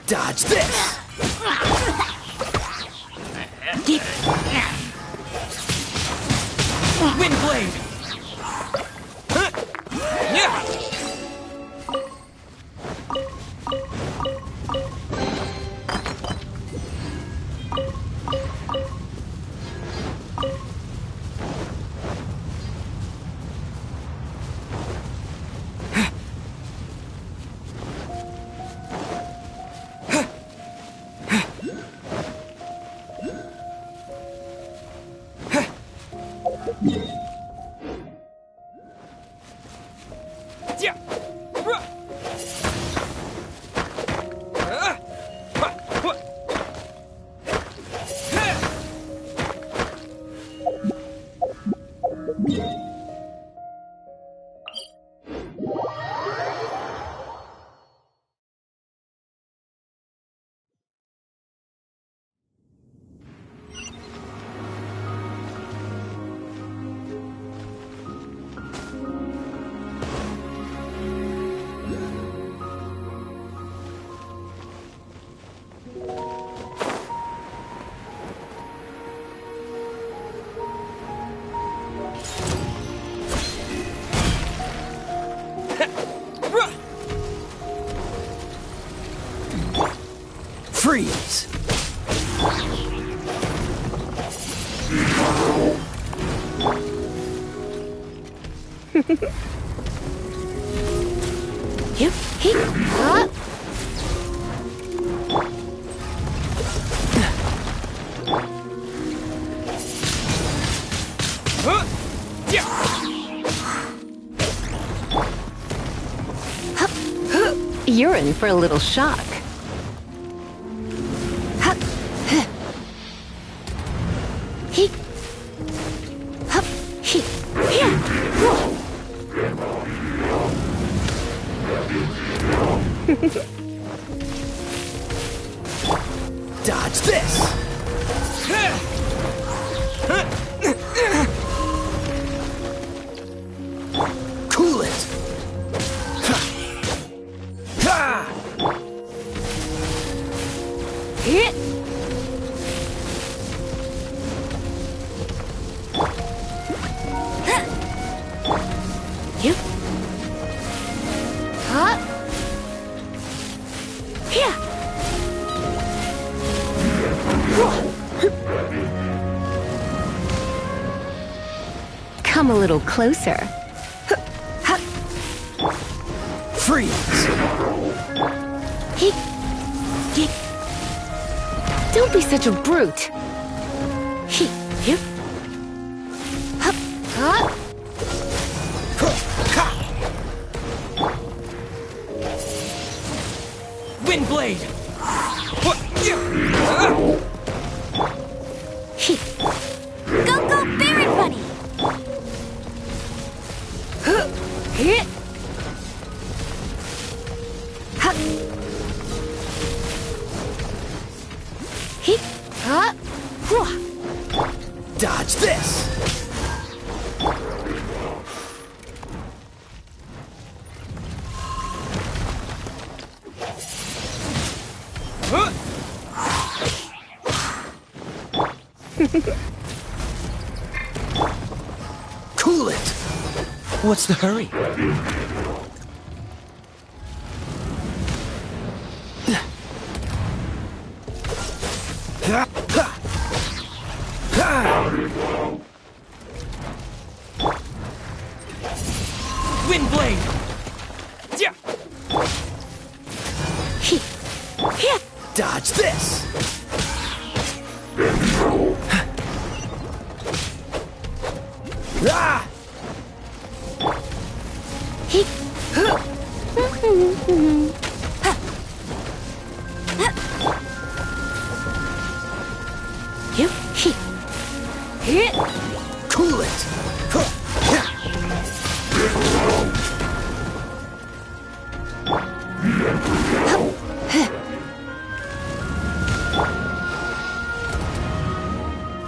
Dodge this! Wind blade! Freeze! You're in for a little shock. Dodge this! Cool it! Come a little closer. Freeze! Don't be such a brute. Wind blade! Go, go, Berry Bunny! Dodge this! Cool it! What's the hurry? Wind blade! Dodge this! Ah! Cool it!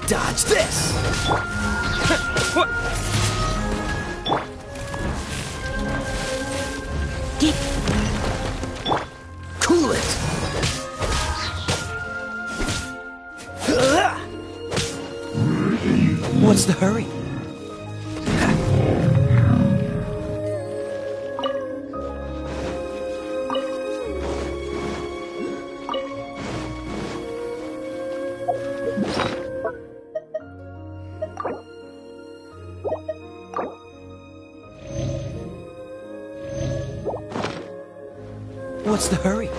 Dodge this! What's the hurry? What's the hurry?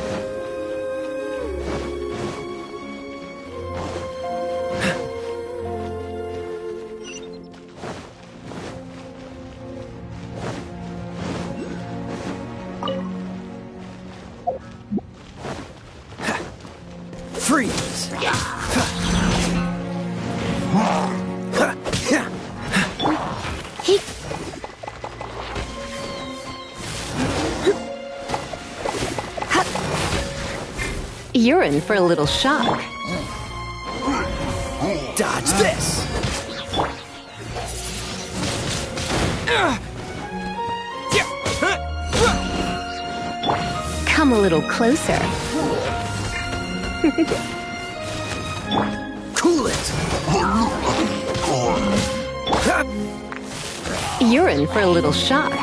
Freeze! You're in for a little shock. Dodge this! Come a little closer. Cool it! You're in for a little shock.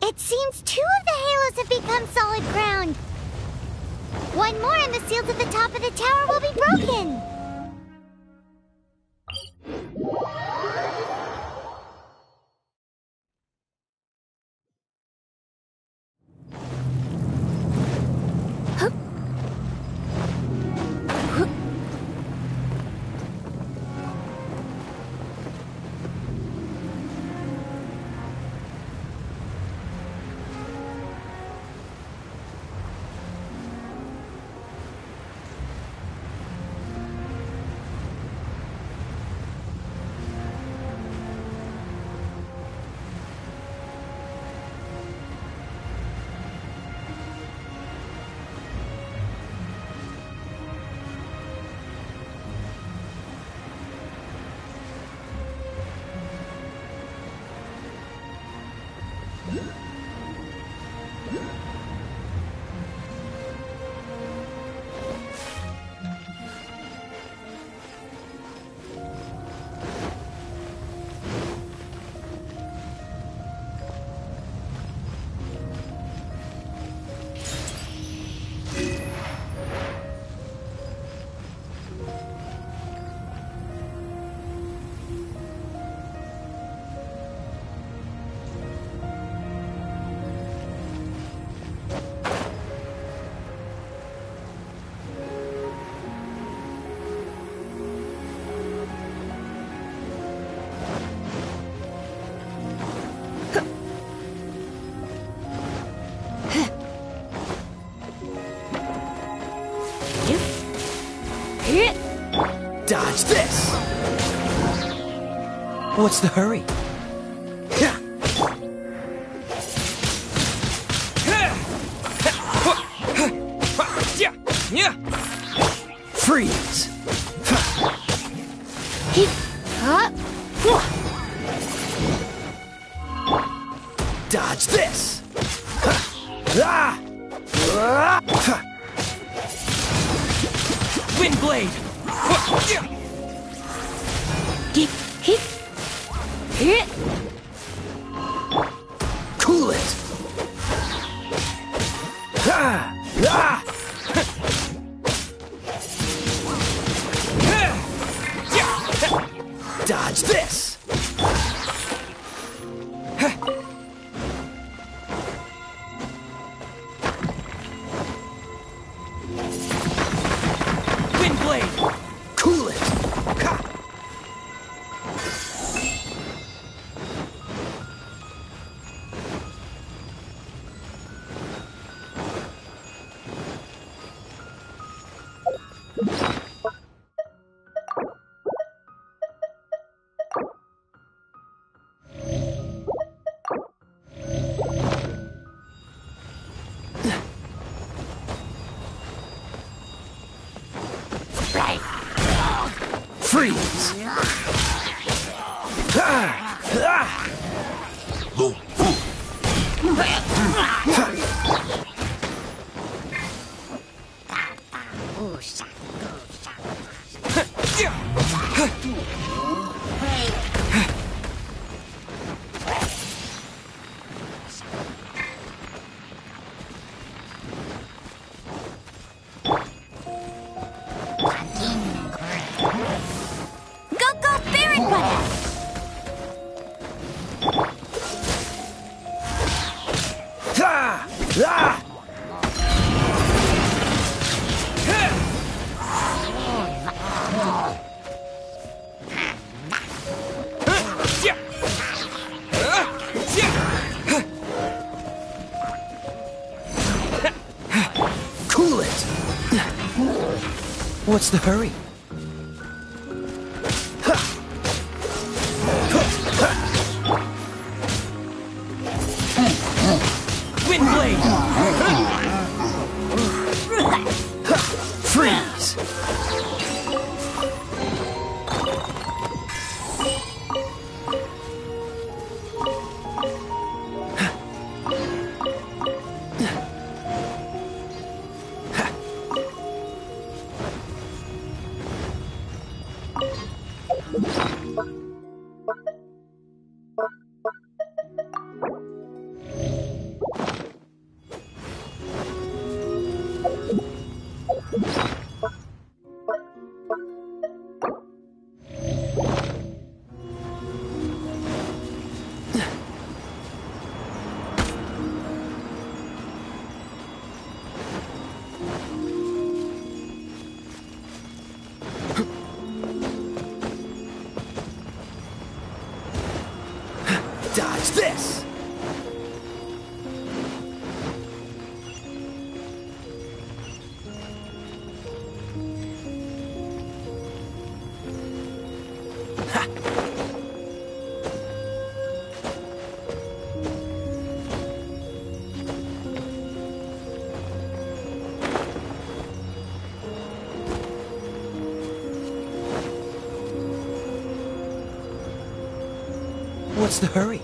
It seems 2 of the halos have become solid ground. 1 more and the seals at the top of the tower will be broken. Dodge this! What's the hurry? Freeze! Dodge this! Wind blade! Cool it! Dodge this! Wind blade! Cool it! Freeze! Cool it! What's the hurry? Wind blade! Freeze! Dodge this! What's the hurry?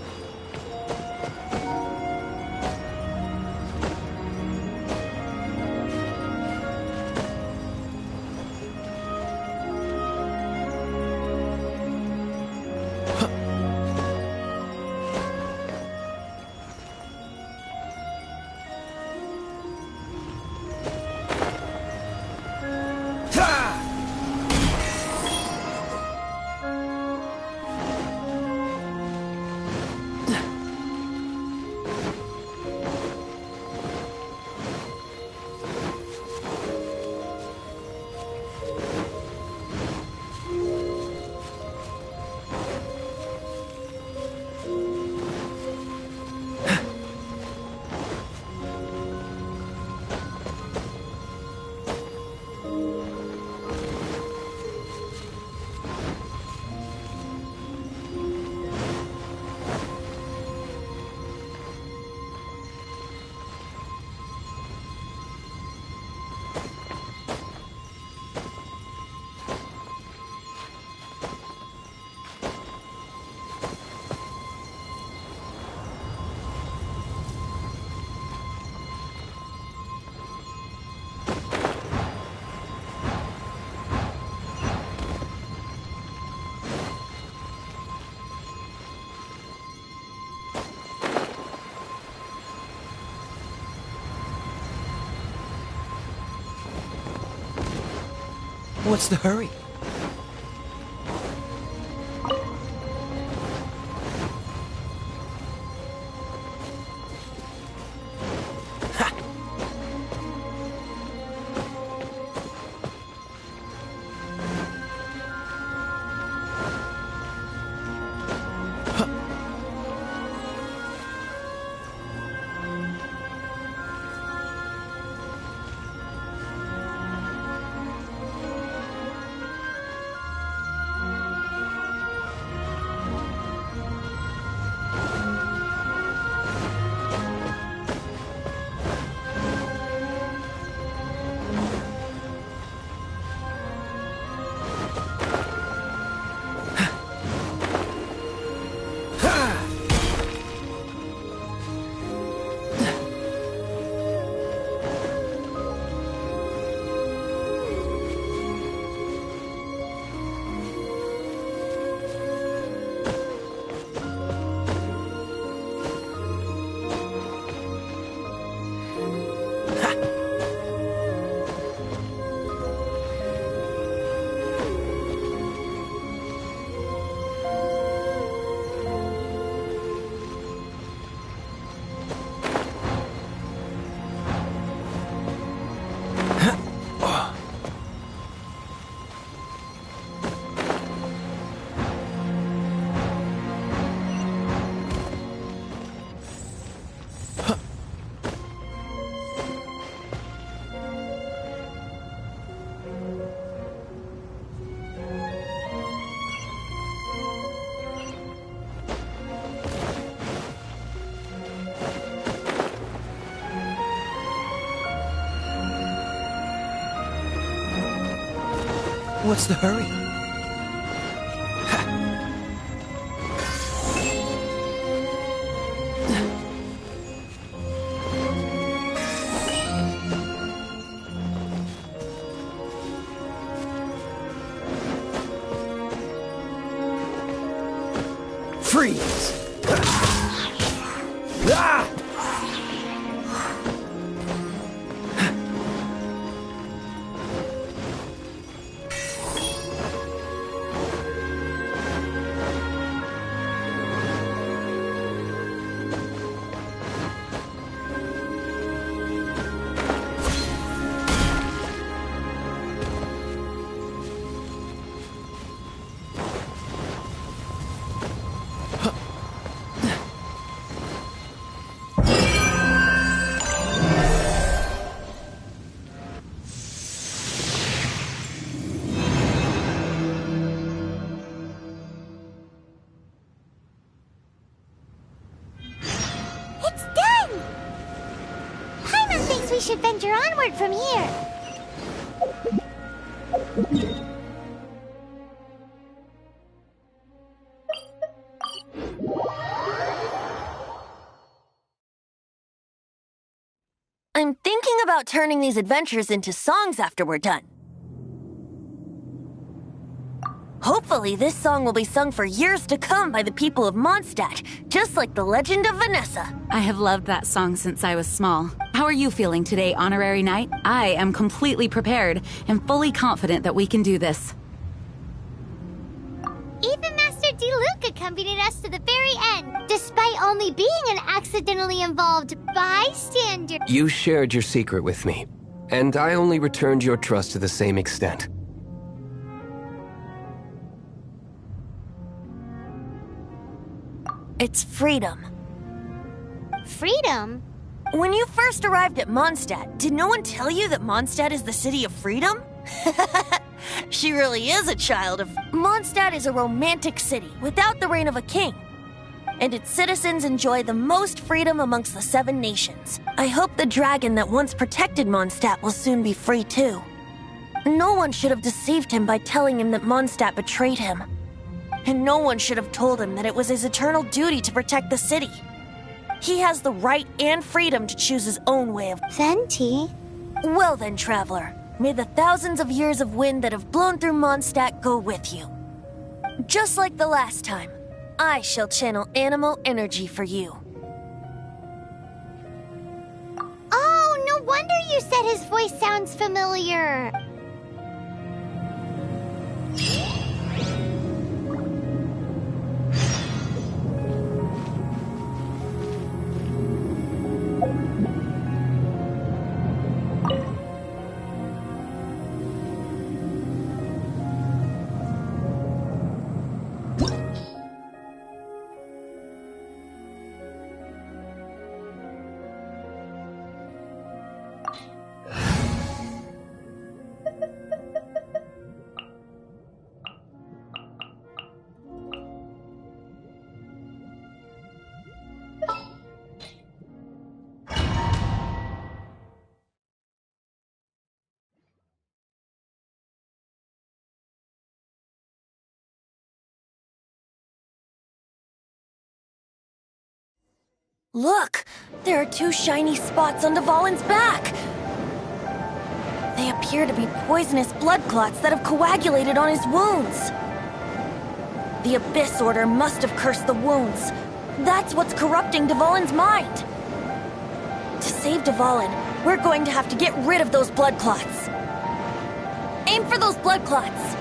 What's the hurry? What's the hurry? Freeze! Ah! We should venture onward from here. I'm thinking about turning these adventures into songs after we're done. Hopefully, this song will be sung for years to come by the people of Mondstadt, just like the legend of Vanessa. I have loved that song since I was small. How are you feeling today, Honorary Knight? I am completely prepared and fully confident that we can do this. Even Master D-Luke accompanied us to the very end, despite only being an accidentally involved bystander. You shared your secret with me, and I only returned your trust to the same extent. It's freedom. Freedom? When you first arrived at Mondstadt, did no one tell you that Mondstadt is the city of freedom? She really is a child of... Mondstadt is a romantic city without the reign of a king. And its citizens enjoy the most freedom amongst the 7 nations. I hope the dragon that once protected Mondstadt will soon be free too. No one should have deceived him by telling him that Mondstadt betrayed him. And no one should have told him that it was his eternal duty to protect the city. He has the right and freedom to choose his own way of... Venti? Well then, traveler, may the thousands of years of wind that have blown through Mondstadt go with you. Just like the last time, I shall channel animal energy for you. Oh, no wonder you said his voice sounds familiar. Look! There are two shiny spots on Dvalin's back! They appear to be poisonous blood clots that have coagulated on his wounds. The Abyss Order must have cursed the wounds. That's what's corrupting Dvalin's mind. To save Dvalin, we're going to have to get rid of those blood clots. Aim for those blood clots.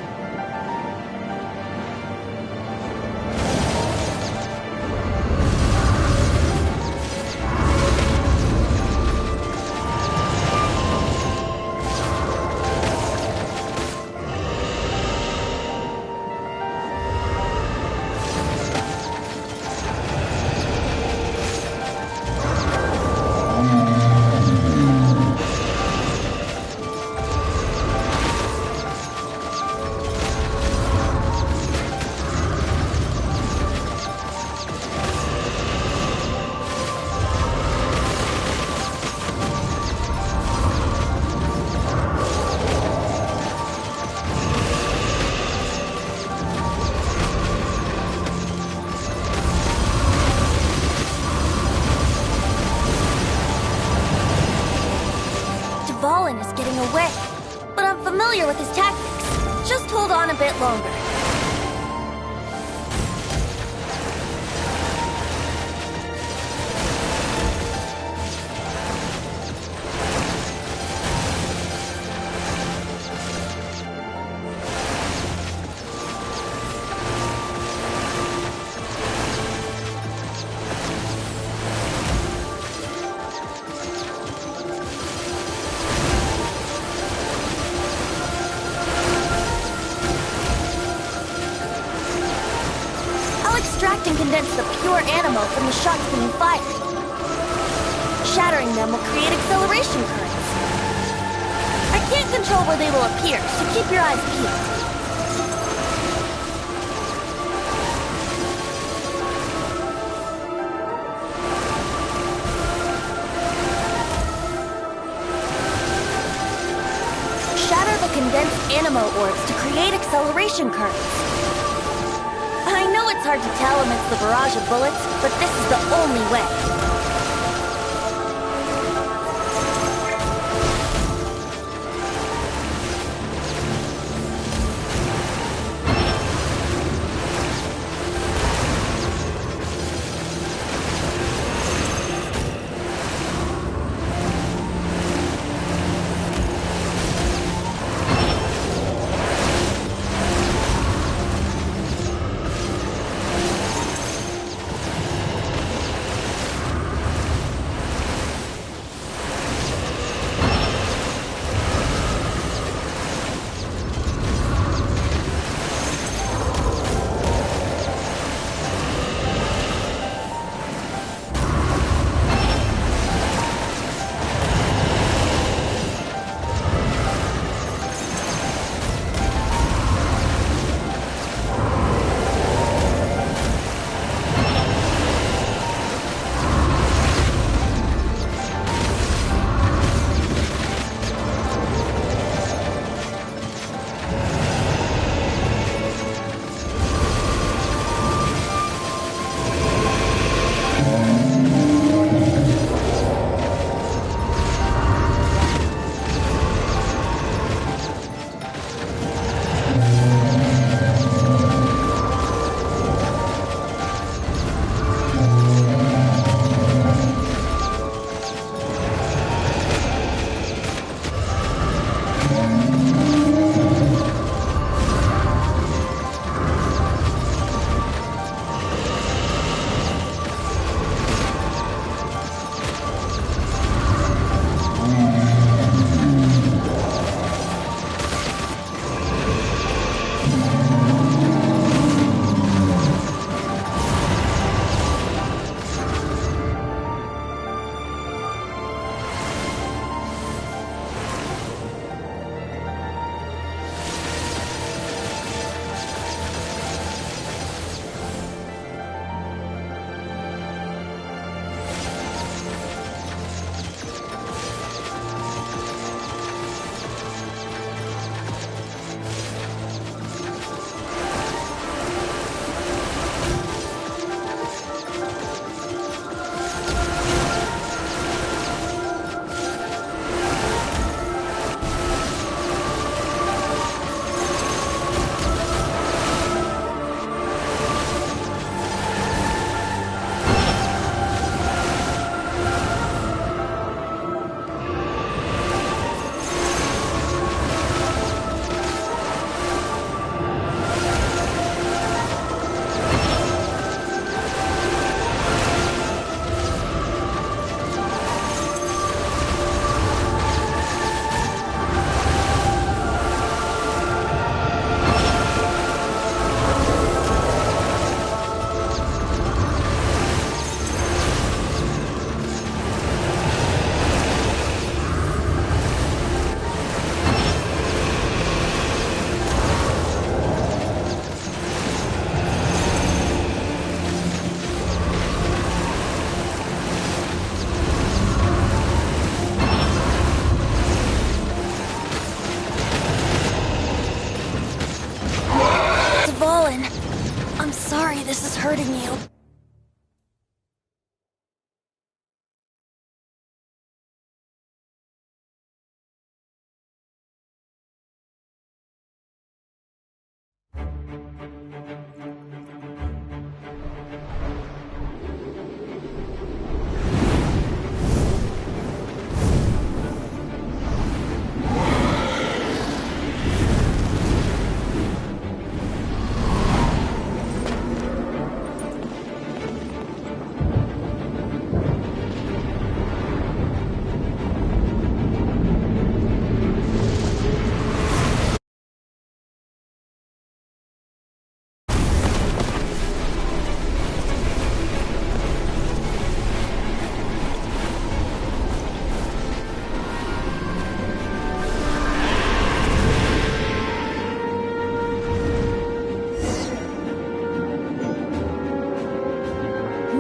Dvalin is getting away, but I'm familiar with his tactics. Just hold on a bit longer. Extract and condense the pure animal from the shots being fired. Shattering them will create acceleration currents. I can't control where they will appear, so keep your eyes peeled. Shatter the condensed animo orbs to create acceleration currents. I know it's hard to tell amidst the barrage of bullets, but this is the only way. sorry this is hurting you.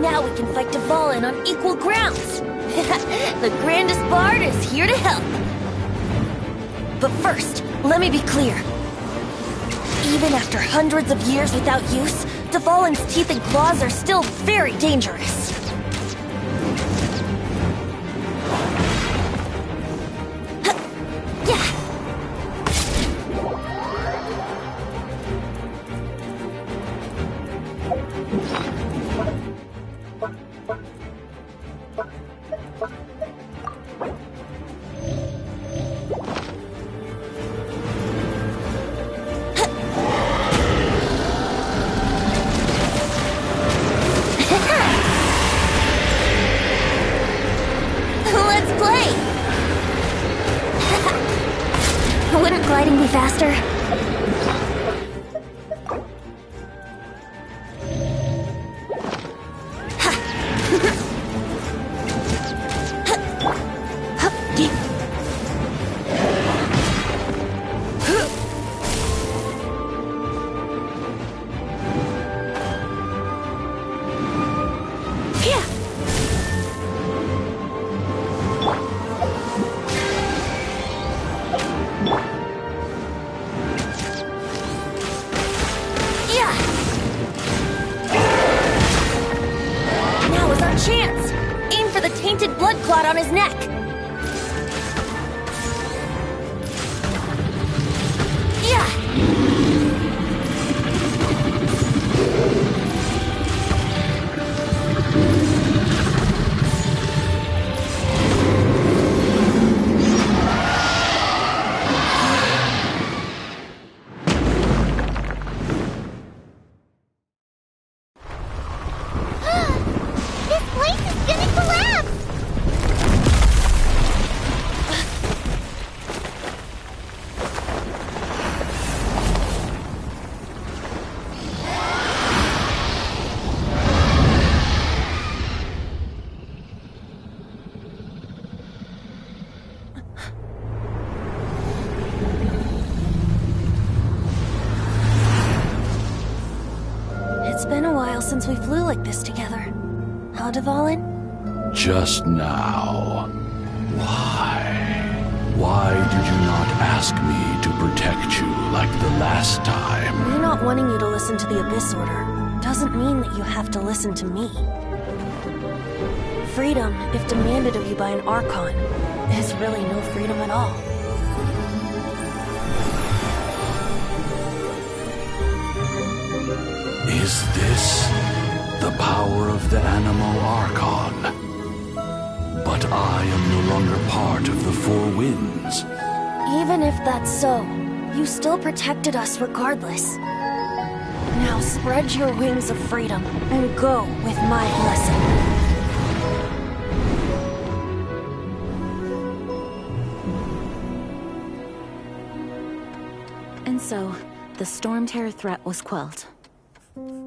Now we can fight Dvalin on equal grounds. The grandest bard is here to help. But first, let me be clear. Even after hundreds of years without use, Dvalin's teeth and claws are still very dangerous. Yeah. Wouldn't gliding be faster? Chance! Aim for the tainted blood clot on his neck! Yeah! It's been a while since we flew like this together. Huh, Dvalin? Just now. Why? Why did you not ask me to protect you like the last time? Me not wanting you to listen to the Abyss Order doesn't mean that you have to listen to me. Freedom, if demanded of you by an Archon, is really no freedom at all. Is this the power of the Animo Archon? But I am no longer part of the Four Winds. Even if that's so, you still protected us regardless. Now spread your wings of freedom and go with my blessing. And so, the Storm Terror threat was quelled.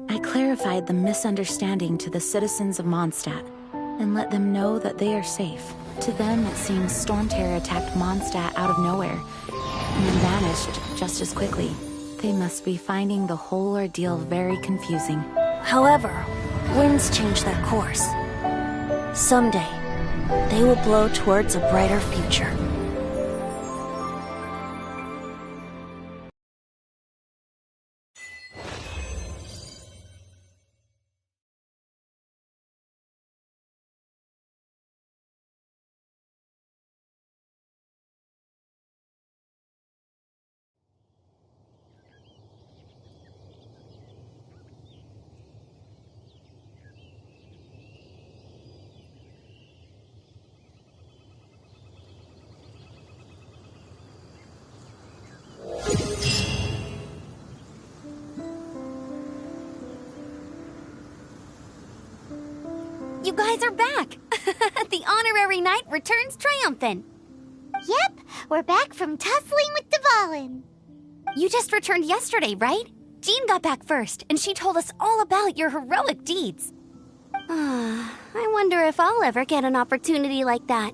I clarified the misunderstanding to the citizens of Mondstadt, and let them know that they are safe. To them, it seems Storm Terror attacked Mondstadt out of nowhere, and then vanished just as quickly. They must be finding the whole ordeal very confusing. However, winds change their course. Someday, they will blow towards a brighter future. guys are back! The honorary knight returns triumphant. Yep, we're back from tussling with Dvalin. You just returned yesterday, right? Jean got back first, and she told us all about your heroic deeds. I wonder if I'll ever get an opportunity like that.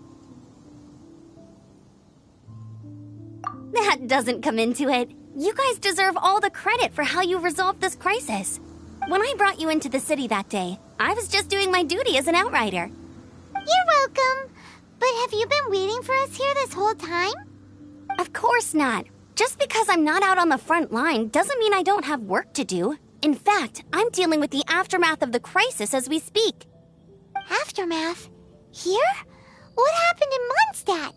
That doesn't come into it. You guys deserve all the credit for how you resolved this crisis. When I brought you into the city that day, I was just doing my duty as an outrider. You're welcome. But have you been waiting for us here this whole time? Of course not. Just because I'm not out on the front line doesn't mean I don't have work to do. In fact, I'm dealing with the aftermath of the crisis as we speak. Aftermath? Here? What happened in Mondstadt?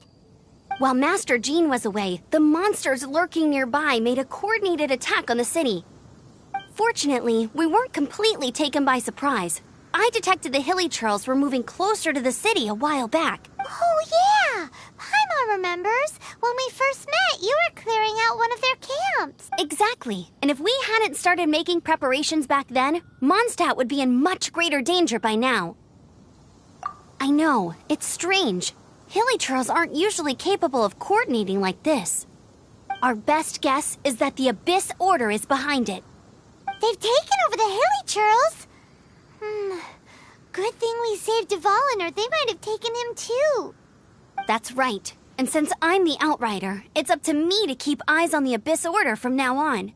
While Master Jean was away, the monsters lurking nearby made a coordinated attack on the city. Fortunately, we weren't completely taken by surprise. I detected the Hilly Churls were moving closer to the city a while back. Oh, yeah! Paimon remembers. When we first met, you were clearing out one of their camps. Exactly. And if we hadn't started making preparations back then, Mondstadt would be in much greater danger by now. I know, it's strange. Hilly Churls aren't usually capable of coordinating like this. Our best guess is that the Abyss Order is behind it. They've taken over the Hilly Churls? Good thing we saved Dvalin, or they might have taken him too. That's right. And since I'm the Outrider, it's up to me to keep eyes on the Abyss Order from now on.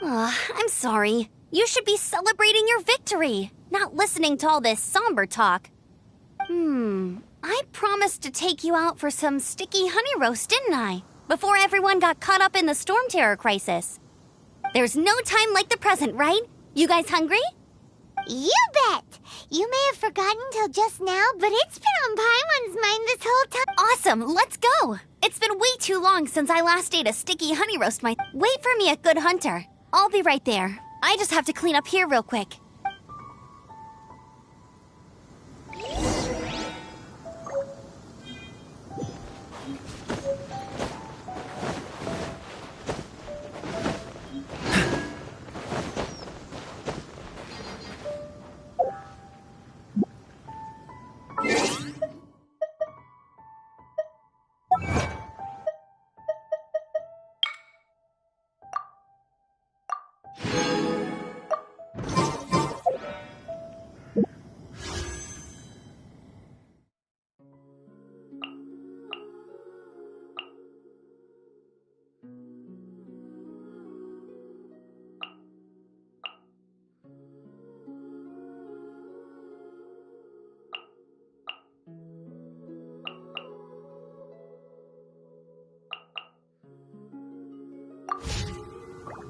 I'm sorry. You should be celebrating your victory, not listening to all this somber talk. I promised to take you out for some sticky honey roast, didn't I? Before everyone got caught up in the Storm Terror crisis. There's no time like the present, right? You guys hungry? You bet! You may have forgotten till just now, but it's been on Paimon's mind this whole time. Awesome, let's go! It's been way too long since I last ate a sticky honey roast. Wait for me at Good Hunter. I'll be right there. I just have to clean up here real quick.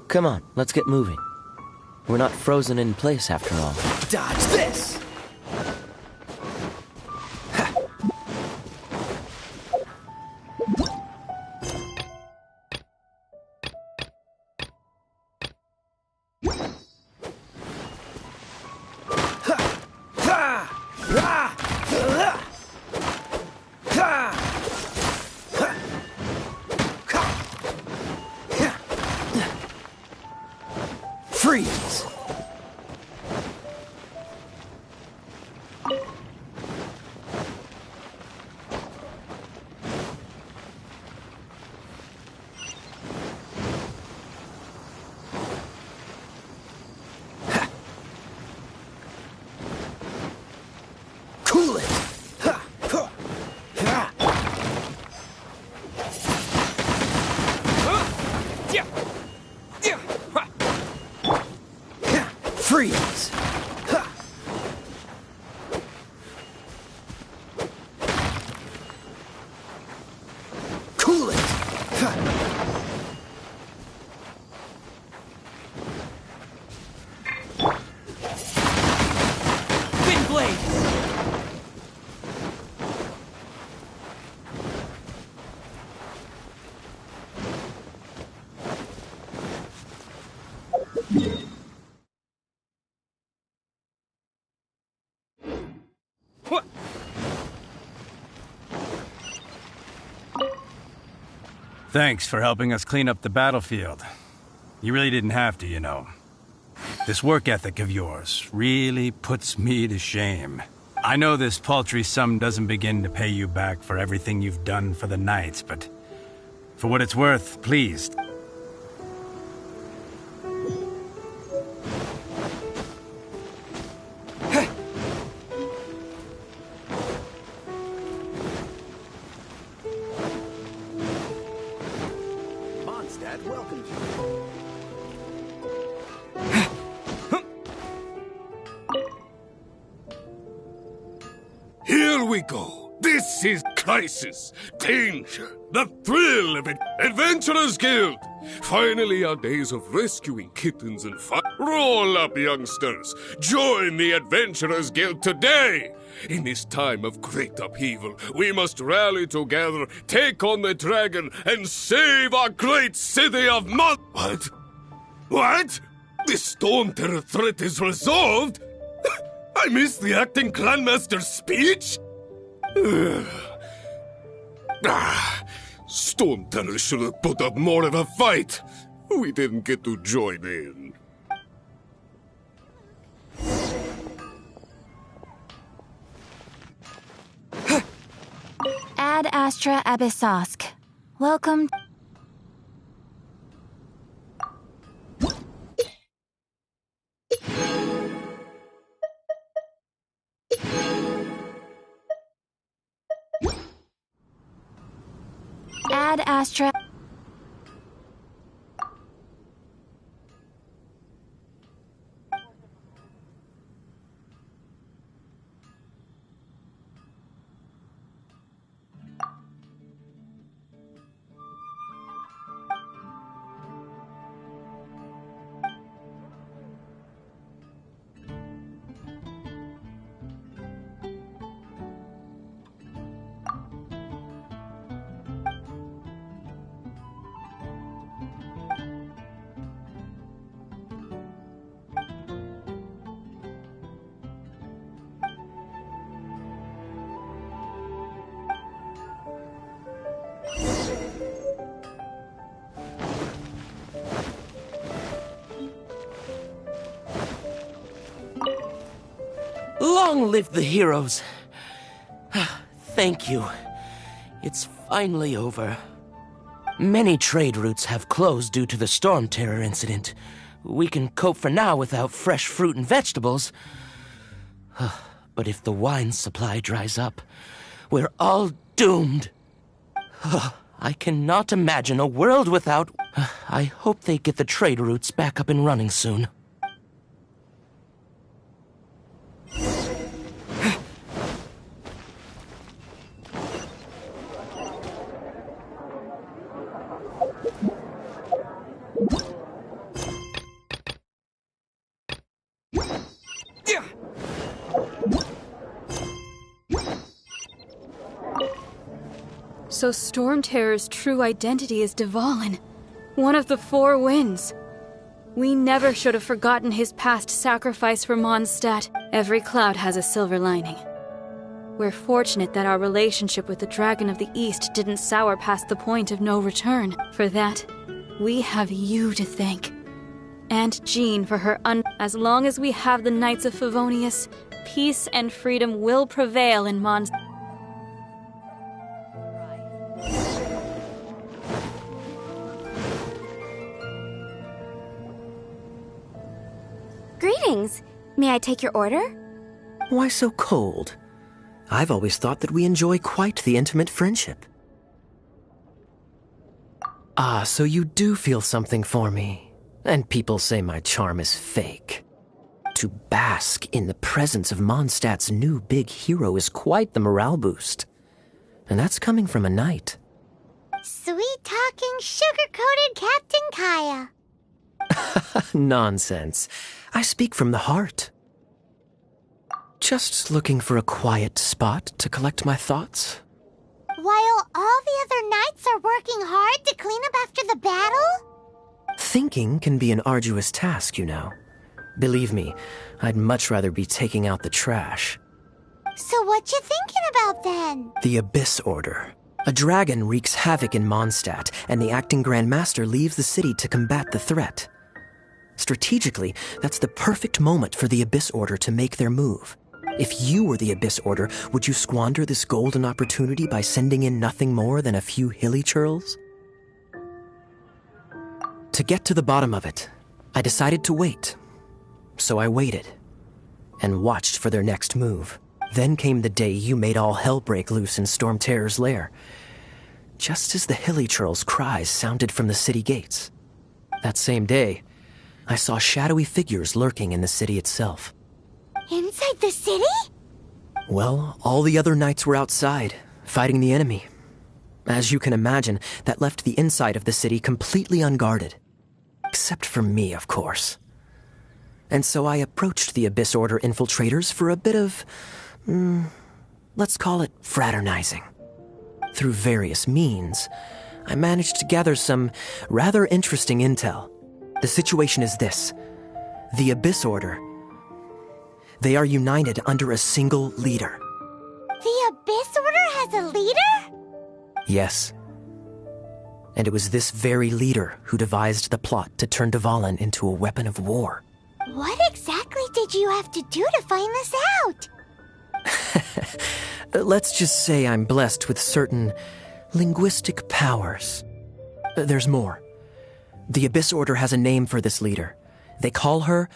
Come on, let's get moving. We're not frozen in place after all. Dodge this! Freeze! Cool it! Freeze! Cool it! Wind blade! Thanks for helping us clean up the battlefield. You really didn't have to, you know. This work ethic of yours really puts me to shame. I know this paltry sum doesn't begin to pay you back for everything you've done for the Knights, but for what it's worth, please. Mondstadt welcomes you. Here we go. This is crisis, danger, the thrill of it. Adventurers Guild. Finally, our days of rescuing kittens and fun. Roll up, youngsters. Join the Adventurers Guild today. In this time of great upheaval, we must rally together, take on the dragon, and save our great city of What? What? The Storm Terror threat is resolved? I missed the acting clanmaster's speech? Storm Terror should have put up more of a fight. We didn't get to join in. Ad Astra Abyssosk. Welcome. Ad Astra. Long live the heroes! Thank you. It's finally over. Many trade routes have closed due to the Storm Terror incident. We can cope for now without fresh fruit and vegetables. But if the wine supply dries up, we're all doomed. I cannot imagine a world without... I hope they get the trade routes back up and running soon. So Storm Terror's true identity is Dvalin, one of the Four Winds. We never should have forgotten his past sacrifice for Mondstadt. Every cloud has a silver lining. We're fortunate that our relationship with the Dragon of the East didn't sour past the point of no return. For that, we have you to thank. And Jean for her As long as we have the Knights of Favonius, peace and freedom will prevail in Mondstadt. Greetings. May I take your order? Why so cold? I've always thought that we enjoy quite the intimate friendship. Ah, so you do feel something for me. And people say my charm is fake. To bask in the presence of Mondstadt's new big hero is quite the morale boost. And that's coming from a knight. Sweet-talking, sugar-coated Captain Kaya. Nonsense. I speak from the heart. Just looking for a quiet spot to collect my thoughts. While all the other knights are working hard to clean up after the battle? Thinking can be an arduous task, you know. Believe me, I'd much rather be taking out the trash. So what you thinking about then? The Abyss Order. A dragon wreaks havoc in Mondstadt, and the acting Grand Master leaves the city to combat the threat. Strategically, that's the perfect moment for the Abyss Order to make their move. If you were the Abyss Order, would you squander this golden opportunity by sending in nothing more than a few hilly churls? To get to the bottom of it, I decided to wait. So I waited, and watched for their next move. Then came the day you made all hell break loose in Storm Terror's lair. Just as the hilly churls' cries sounded from the city gates. That same day, I saw shadowy figures lurking in the city itself. Inside the city? Well, all the other knights were outside, fighting the enemy. As you can imagine, that left the inside of the city completely unguarded. Except for me, of course. And so I approached the Abyss Order infiltrators for a bit of, let's call it fraternizing. Through various means, I managed to gather some rather interesting intel. The situation is this. The Abyss Order, they are united under a single leader. The Abyss Order has a leader? Yes. And it was this very leader who devised the plot to turn Dvalin into a weapon of war. What exactly did you have to do to find this out? Let's just say I'm blessed with certain linguistic powers. There's more. The Abyss Order has a name for this leader. They call her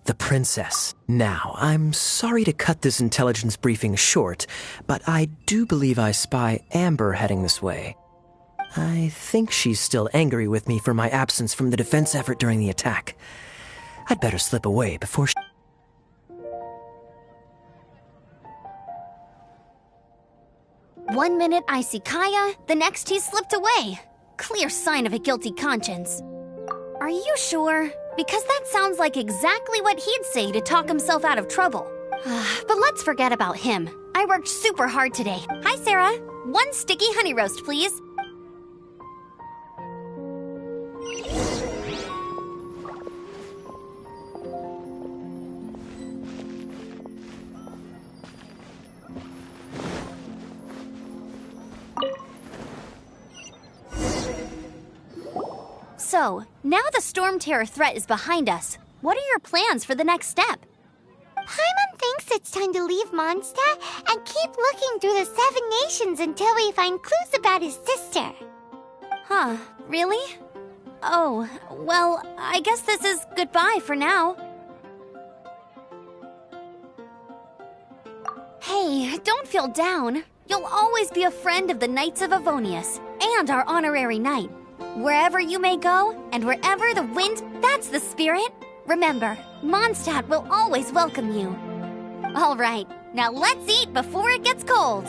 the Princess. Now, I'm sorry to cut this intelligence briefing short, but I do believe I spy Amber heading this way. I think she's still angry with me for my absence from the defense effort during the attack. I'd better slip away before she... One minute I see Kaya, the next he slipped away. Clear sign of a guilty conscience. Are you sure? Because that sounds like exactly what he'd say to talk himself out of trouble. But let's forget about him. I worked super hard today. Hi, Sarah. 1 sticky honey roast, please. So, now the Storm Terror threat is behind us. What are your plans for the next step? Paimon thinks it's time to leave Mondstadt and keep looking through the 7 nations until we find clues about his sister. Huh, really? Oh, well, I guess this is goodbye for now. Hey, don't feel down. You'll always be a friend of the Knights of Avonius and our honorary knight. Wherever you may go, and wherever the wind, that's the spirit. Remember, Mondstadt will always welcome you. All right, now let's eat before it gets cold.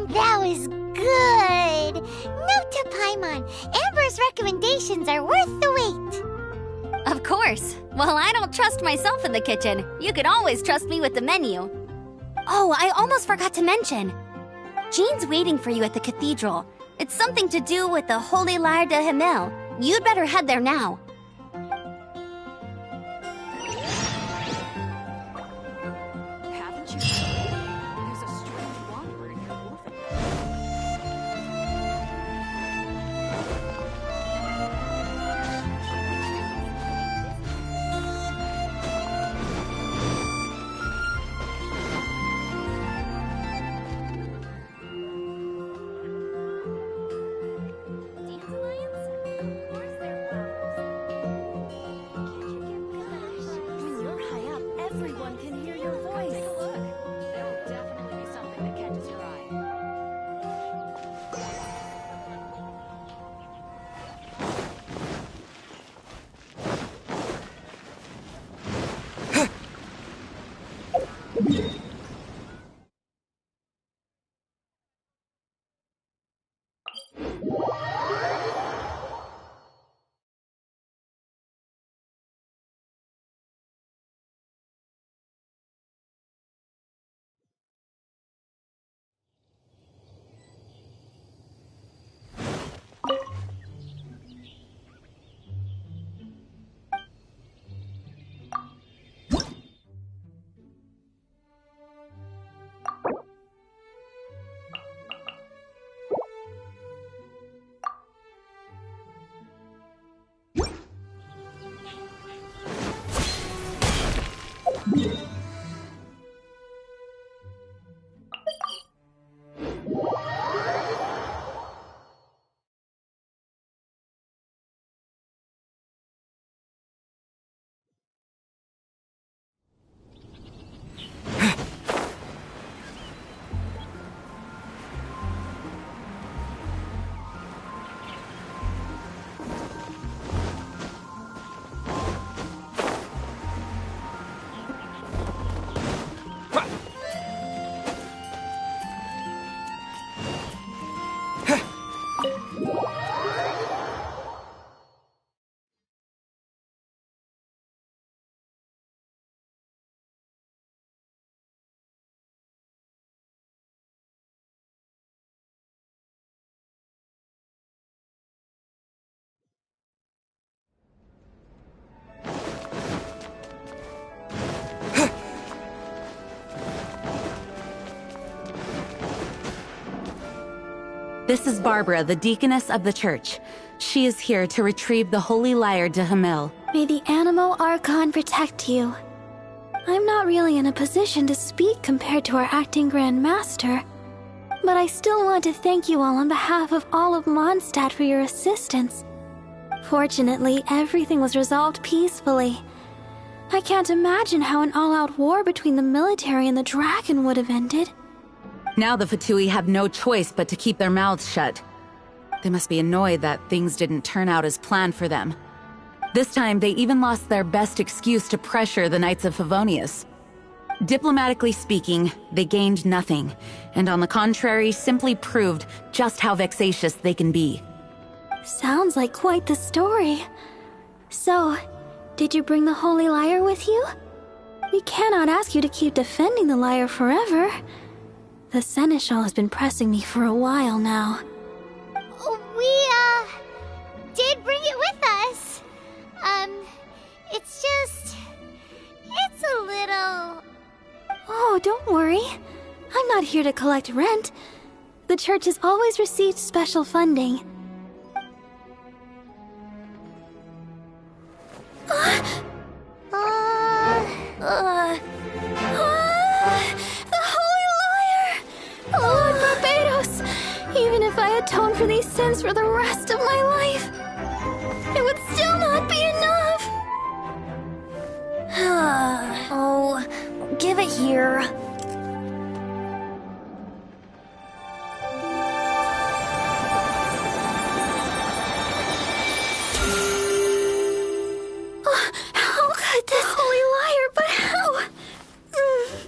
That was good. Note to Paimon, Amber's recommendations are worth the wait. Of course. Well, I don't trust myself in the kitchen. You can always trust me with the menu. Oh, I almost forgot to mention. Jean's waiting for you at the cathedral. It's something to do with the Holy Lyre de Himmel. You'd better head there now. Haven't you seen? There's a strange wanderer in your wolfen. Everyone can hear your voice. Take a look. There will definitely be something that catches your eye. This is Barbara, the deaconess of the church. She is here to retrieve the Holy Lyre de Hamel. May the Animo Archon protect you. I'm not really in a position to speak compared to our acting Grand Master, but I still want to thank you all on behalf of all of Mondstadt for your assistance. Fortunately, everything was resolved peacefully. I can't imagine how an all-out war between the military and the dragon would have ended. Now the Fatui have no choice but to keep their mouths shut. They must be annoyed that things didn't turn out as planned for them. This time, they even lost their best excuse to pressure the Knights of Favonius. Diplomatically speaking, they gained nothing, and on the contrary, simply proved just how vexatious they can be. Sounds like quite the story. So, did you bring the Holy Lyre with you? We cannot ask you to keep defending the lyre forever. The Seneschal has been pressing me for a while now. We, did bring it with us. It's a little... Oh, don't worry. I'm not here to collect rent. The church has always received special funding. The Holy Lyre! Lord Barbados! Even if I atone for these sins for the rest of my life, it would still not be enough! Oh, give it here. How could this Holy Lyre, but how?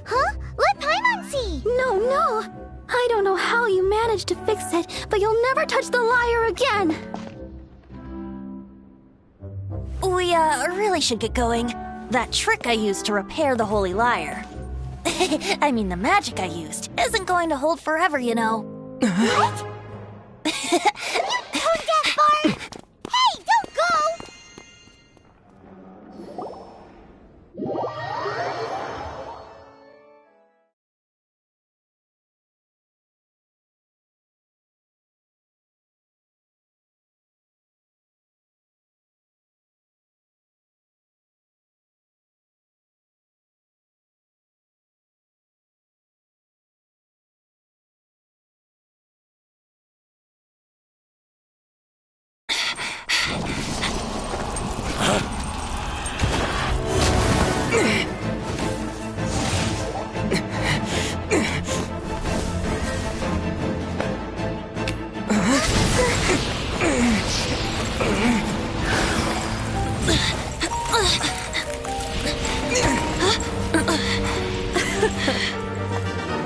Huh? Let Paimon see! No. I don't know how you managed to fix it, but you'll never touch the lyre again! We, really should get going. That trick I used to repair the Holy Lyre. I mean, the magic I used isn't going to hold forever, you know. What? Tone deaf, Bard! Hey, don't go!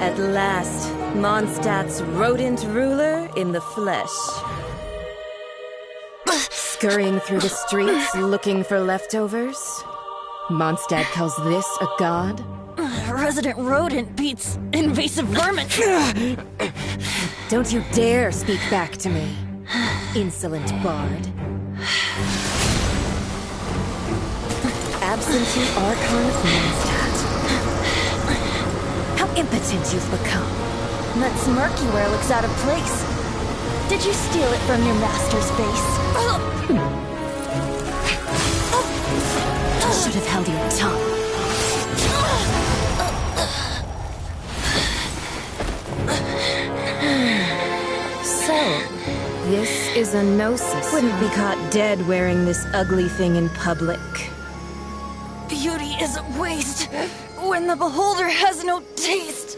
At last, Mondstadt's rodent ruler in the flesh. Scurrying through the streets looking for leftovers? Mondstadt calls this a god? Resident rodent beats invasive vermin. Don't you dare speak back to me, insolent bard. Absentee Archon of Mondstadt. How impotent you've become. That smirky wear looks out of place. Did you steal it from your master's face? You should have held your tongue. So, this is a gnosis. Wouldn't be caught dead wearing this ugly thing in public. Beauty is a waste when the beholder has no taste.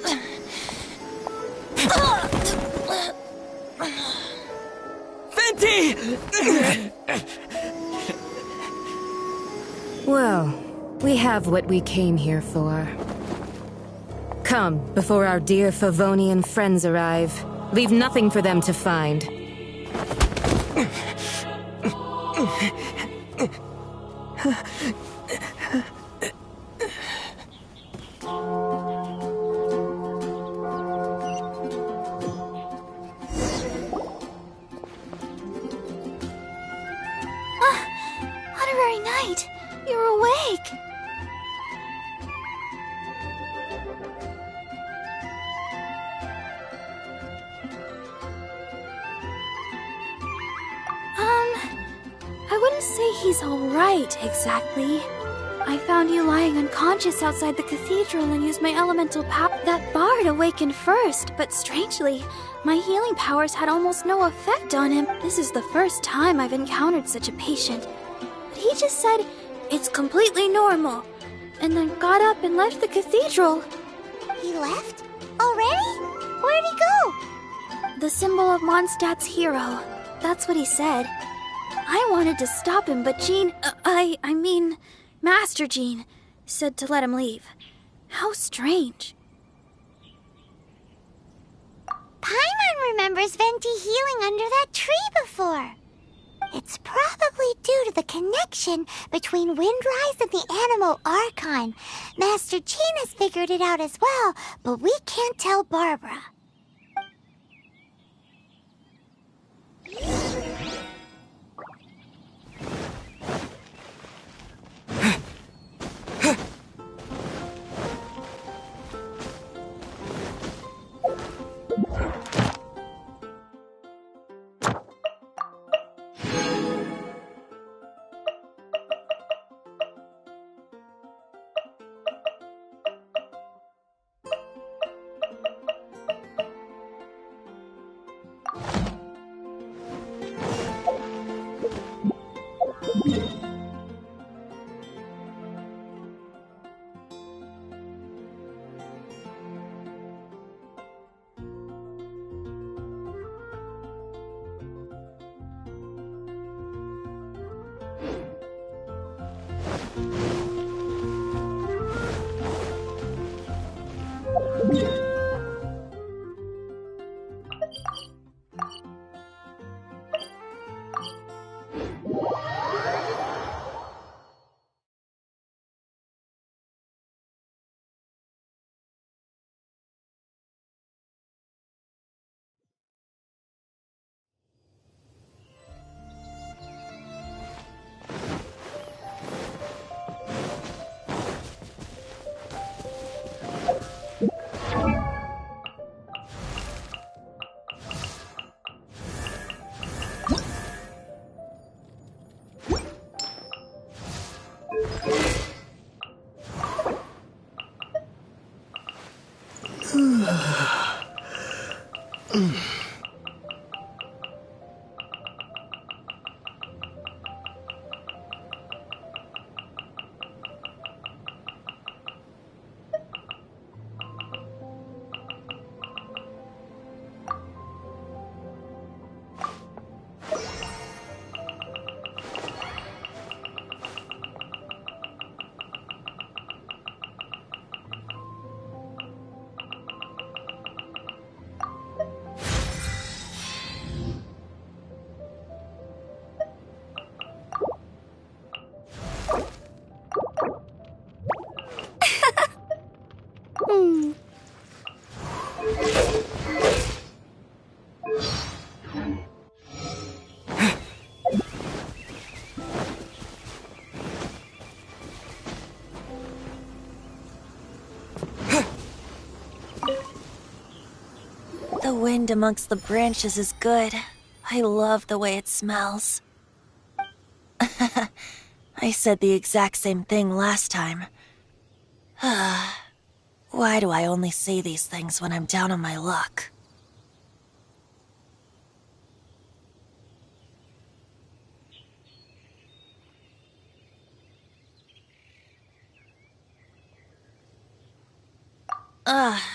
Fenty! Well, we have what we came here for. Come, before our dear Favonian friends arrive. Leave nothing for them to find. Honorary Knight, you're awake. I wouldn't say he's alright, exactly. I found you lying unconscious outside the cathedral and used my elemental power. That bard awakened first, but strangely, my healing powers had almost no effect on him. This is the first time I've encountered such a patient. But he just said, it's completely normal, and then got up and left the cathedral. He left? Already? Where'd he go? The symbol of Mondstadt's hero. That's what he said. I wanted to stop him, but Jean, I mean, Master Jean, said to let him leave. How strange. Paimon remembers Venti healing under that tree before. It's probably due to the connection between Windrise and the Animo Archon. Master Jean has figured it out as well, but we can't tell Barbara. The wind amongst the branches is good. I love the way it smells. I said the exact same thing last time. Why do I only say these things when I'm down on my luck?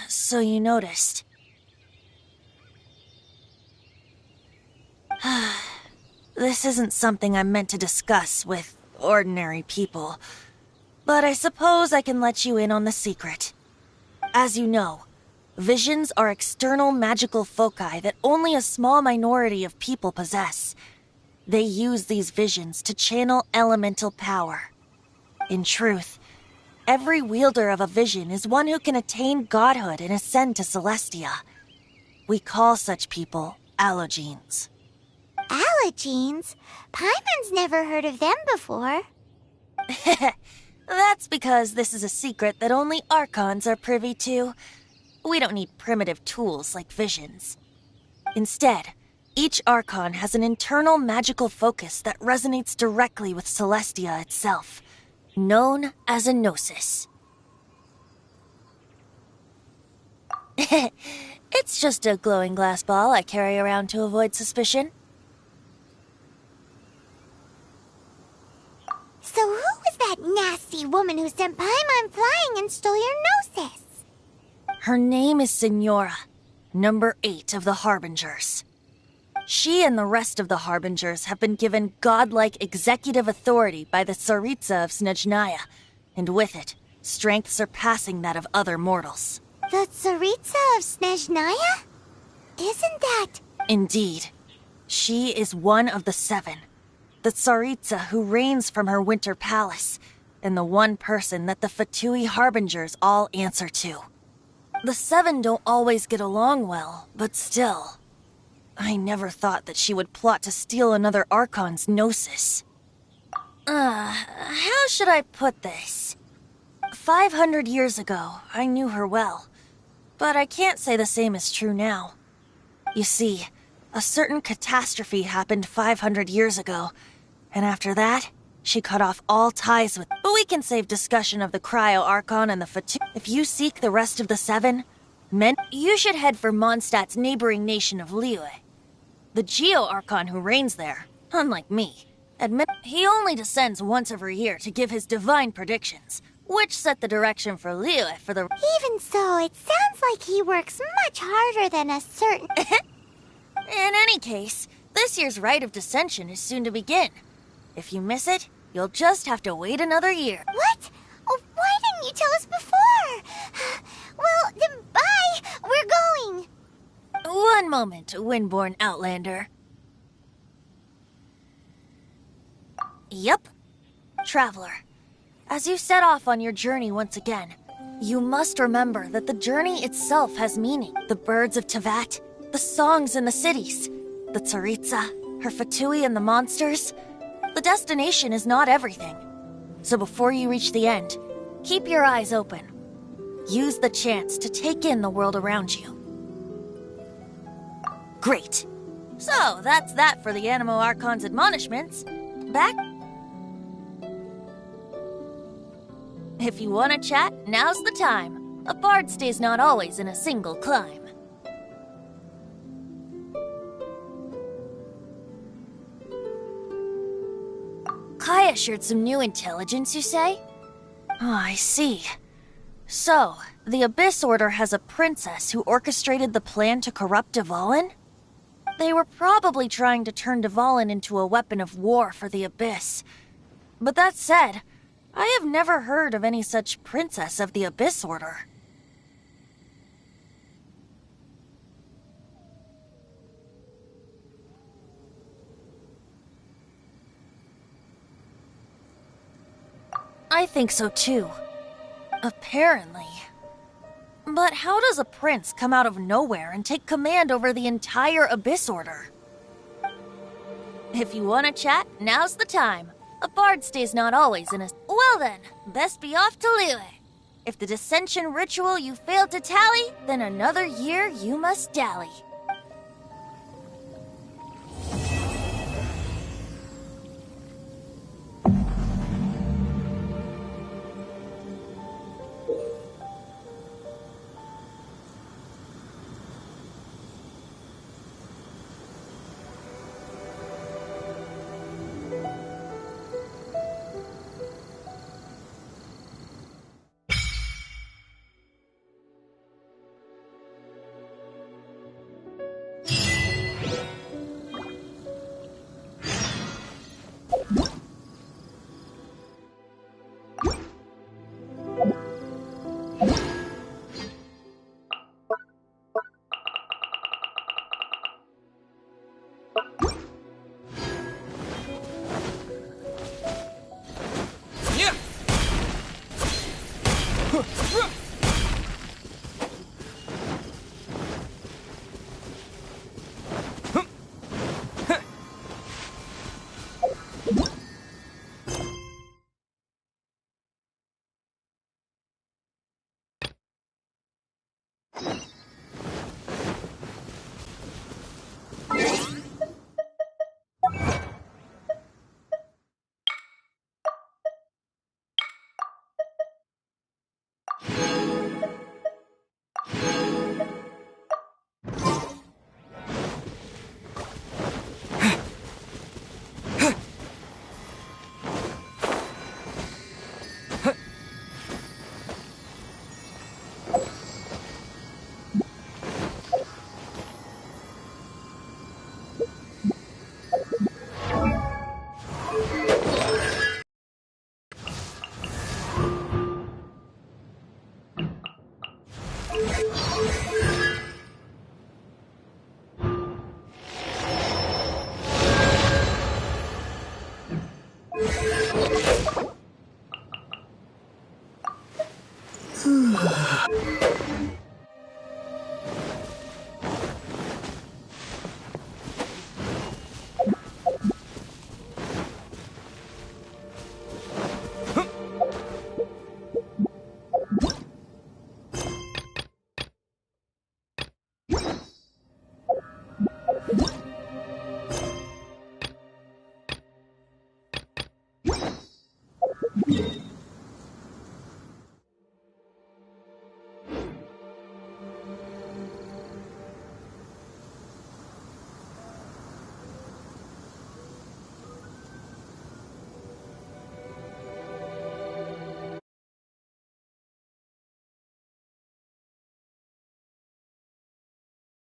So you noticed. This isn't something I'm meant to discuss with ordinary people, but I suppose I can let you in on the secret. As you know, visions are external magical foci that only a small minority of people possess. They use these visions to channel elemental power. In truth, every wielder of a vision is one who can attain godhood and ascend to Celestia. We call such people Allogenes. Allogenes? Paimon's never heard of them before. That's because this is a secret that only Archons are privy to. We don't need primitive tools like visions. Instead, each Archon has an internal magical focus that resonates directly with Celestia itself, known as a Gnosis. It's just a glowing glass ball I carry around to avoid suspicion. So who was that nasty woman who sent Paimon flying and stole your Gnosis? Her name is Signora, number 8 of the Harbingers. She and the rest of the Harbingers have been given godlike executive authority by the Tsaritsa of Snezhnaya, and with it, strength surpassing that of other mortals. The Tsaritsa of Snezhnaya? Isn't that... Indeed. She is one of the 7. The Tsaritsa who reigns from her winter palace, and the one person that the Fatui Harbingers all answer to. The 7 don't always get along well, but still. I never thought that she would plot to steal another Archon's Gnosis. How should I put this? 500 years ago, I knew her well, but I can't say the same is true now. You see, a certain catastrophe happened 500 years ago, and after that, she cut off all ties with... But we can save discussion of the Cryo Archon and the Fatu... If you seek the rest of the 7, you should head for Mondstadt's neighboring nation of Liyue. The Geo Archon who reigns there, unlike me, he only descends once every year to give his divine predictions, which set the direction for Liyue for the... Even so, it sounds like he works much harder than a certain... In any case, this year's Rite of Descension is soon to begin. If you miss it, you'll just have to wait another year. What? Oh, why didn't you tell us before? Well, then bye! We're going! One moment, Windborn Outlander. Yep. Traveler, as you set off on your journey once again, you must remember that the journey itself has meaning. The birds of Tevat, the songs in the cities, the Tsaritsa, her Fatui and the monsters. The destination is not everything. So before you reach the end, keep your eyes open. Use the chance to take in the world around you. Great. So, that's that for the Animo Archon's admonishments. Back... If you want to chat, now's the time. A bard stays not always in a single climb. Kaya shared some new intelligence, you say? Oh, I see. So, the Abyss Order has a princess who orchestrated the plan to corrupt Dvalin? They were probably trying to turn Dvalin into a weapon of war for the Abyss. But that said, I have never heard of any such princess of the Abyss Order. I think so too. Apparently. But how does a prince come out of nowhere and take command over the entire Abyss Order? If you want to chat, now's the time. A bard stays not always in a... Well then, best be off to Liyue. If the dissension ritual you failed to tally, then another year you must dally.